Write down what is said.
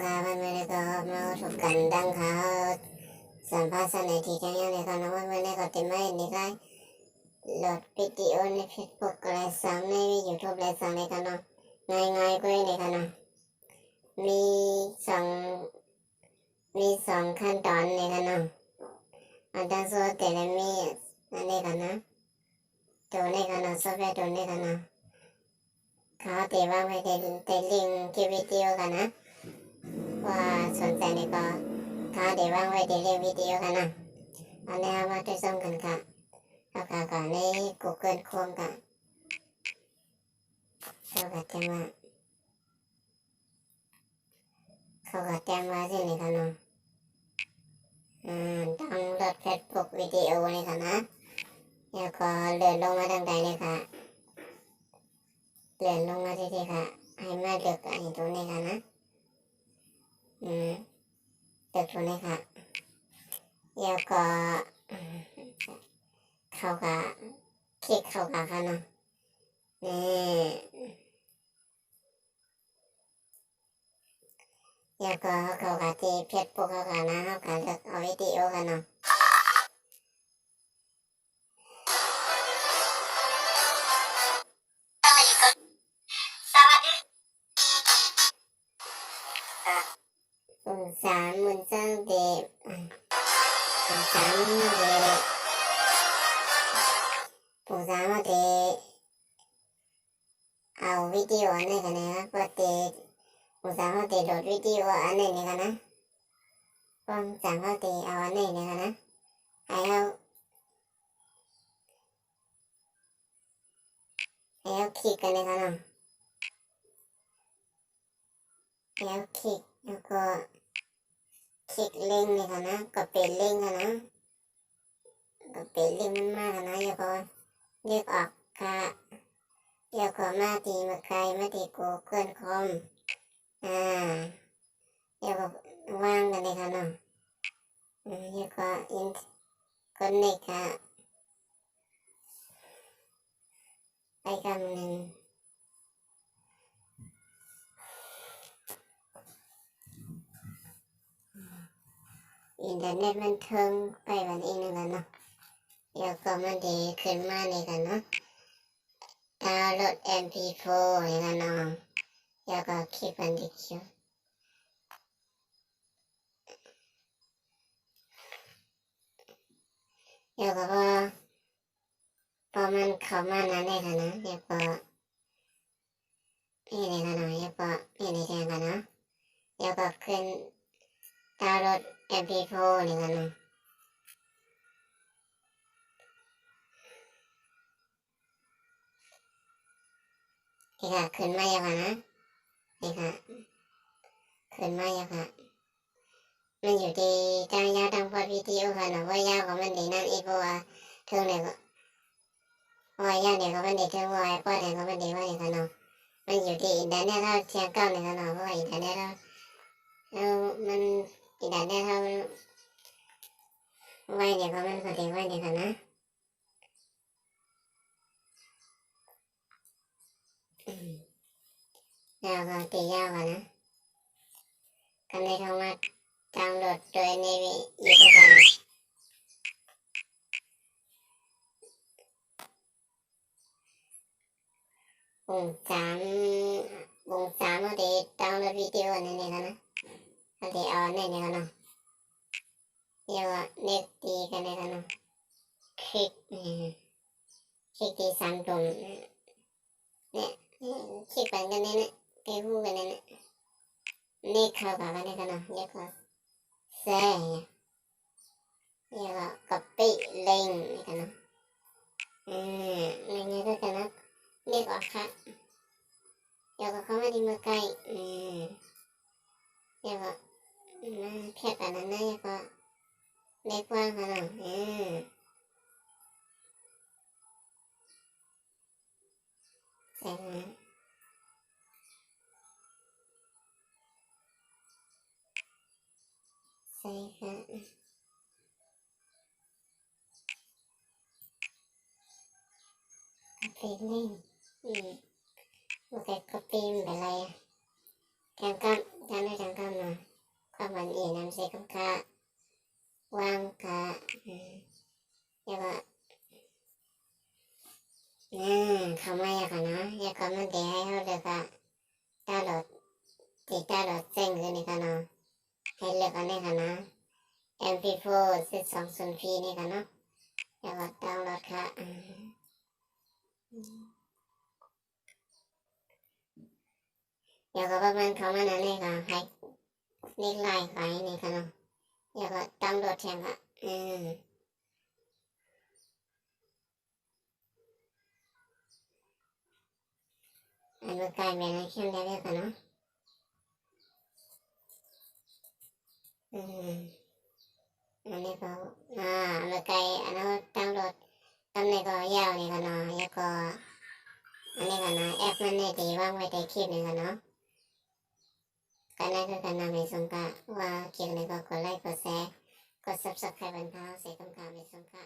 ค่ะวันนี้ก็มาถูกกันดังค่ะสัมภาษณ์ในที่แจ้งเลยค่ะน้องวันนี้ก็เต็มไม่นี่ค่ะโหลดวิดีโอใน Facebook เลยสั่งใน YouTube เลยสั่งเลยค่ะน้องง่ายๆก็เลยค่ะน้องมีสองมีสองขั้นตอนเลยค่ะน้องอันดับสุดแต่ละมีอันนี้ค่ะนะตัวนี้ค่ะน้องซอฟต์แวร์ตัวนี้ค่ะน้องเขาตีว่างไว้ในลิงก์ที่วิดีโอค่ะนะว่าสนใจนี่ก็เขาตีว่างไว้ในลิงก์วิดีโอค่ะนะอันนี้เอามาทดสอบกันค่ะเอาค่ะก่อนใน Google Chrome ค่ะเขาก็จะมาที่นี่ค่ะน้องต้องโหลด Facebook วิดีโอนี่ค่ะนะแล้วก็เลื่อนลงมาทางใดนี่ค่ะเลื่อนลงมาที่นี่ค่ะให้มาเลือกอันนี้ตรงนี้ค่ะนะเลือกตรงนี้ค่ะแล้วก็เข้ากับคลิกเข้ากับค่ะน้องนี่แล้วก็เข้ากับที่เพจพวกเขาค่ะนะเขาก็เลือกเอาวิดีโอค่ะน้อง3 문장 대 보상어 대 video 안에 가나 그때 보상어 대 로드 video 안에 가나 보상어 대 안에 가나 아요 킥 안에 가나 아요 킥 이거 킥 링 가나 copy 링 가나 copy 링 마 가나 이거 likออกค่ะเดี๋ยวขอมาที่มาใครมาที่ Google Chrome เดี๋ยวก็วางกันเลยค่ะน้องเดี๋ยวก็คนนี้ค่ะไปคำหนึ่งอินเทอร์เน็ตมันเทิงไปวันอีกนึงกันเนาะเดี๋ยวก็มาดีขึ้นมาเลยกันเนาะดาวน์โหลด MP4 เลยค่ะน้องเดี๋ยวก็คลิปบันทึกคิวเดี๋ยวก็พอมันเข้ามานั้นเลยค่ะนะเดี๋ยวก็นี่เลยค่ะน้องเดี๋ยวก็นี่เลยค่ะนะเดี๋ยวก็ขึ้นดาวน์โหลด MP4 เลยค่ะน้องนี่ค่ะขึ้นมาอย่างนะนี่ค่ะขึ้นมาอย่างค่ะมันอยู่ที่ทางยาวทางพอดวิดีโอค่ะเนาะว่ายาวของมันดีนั่นอีกเพราะว่าถึงไหนก็ว่ายาวเนี่ยก็มันดีถึงว่าพอดเนี่ยก็มันดีว่าเนี่ยค่ะเนาะมันอยู่ที่อินเทอร์เน็ตเราเทียบกันเนี่ยค่ะเนาะเพราะว่าอินเทอร์เน็ตเรามันอินเทอร์เน็ตเราไว้เนี่ยก็มันก็ดีไว้เนี่ยค่ะนะแล้วก็ตียาวกันนะกันได้เข้ามาดาวน์โหลดโดยในยูทูบค่ะวง 3เอาที่ดาวน์โหลดวิดีโอนี่ค่ะนะเอาที่เอาเนี่ยค่ะเนาะเดี๋ยวเน็ตตีกันเลยค่ะเนาะคลิกที่3 ตุ่มเนี่ยคลิกกันเนี่ยนะไปพูดกันเนี่ยนี่เข้ากับกันเนี่ยค่ะเนาะเดี๋ยวก็แซ่เดี๋ยวก็ copy link นี่ค่ะเนาะนี่ก็กันนะเรียกออกค่ะเดี๋ยวก็เข้ามาที่มาใกล้เดี๋ยวก็มาแค่กันนั้นนะเดี๋ยวก็เล็กกว้างค่ะเนาะใส่มาใส่ค่ะcopy link โอเค copy ไม่เป็นไรแค่ก็ ทำได้ทั้งคำนะความมันอีน้ำใส่คำค่ะวางค่ะแล้วก็เข้ามาอย่างกันนะแล้วก็มันเดี๋ยวให้เขาเลือกอะดาวน์โหลดติดดาวน์โหลดเส้นคือนี่กันเนาะให้เลือกอันนี้กันนะ MP4 1020p นี่กันเนาะแล้วก็ดาวน์โหลดค่ะแล้วก็ประมาณเข้ามานั่นนี่ค่ะให้นี่ไลน์ไว้นี่กันเนาะแล้วก็ดาวน์โหลดแทนค่ะอันเมื่อกลายเป็นเข้มได้เรียกกันเนาะอันนี้ก็เมื่อไกลอันนั้นดาวน์โหลดตำแหน่งก็ยาวนี่กันเนาะแล้วก็อันนี้กันนะแอปมันในตีว่างไว้ในคลิปนี่กันเนาะการนั้นคือการนำในสงกะว่าคลิปนี้ก็กดไลค์กดแชร์กด subscribe บันเทาเสียงคำข่าวในสงกะ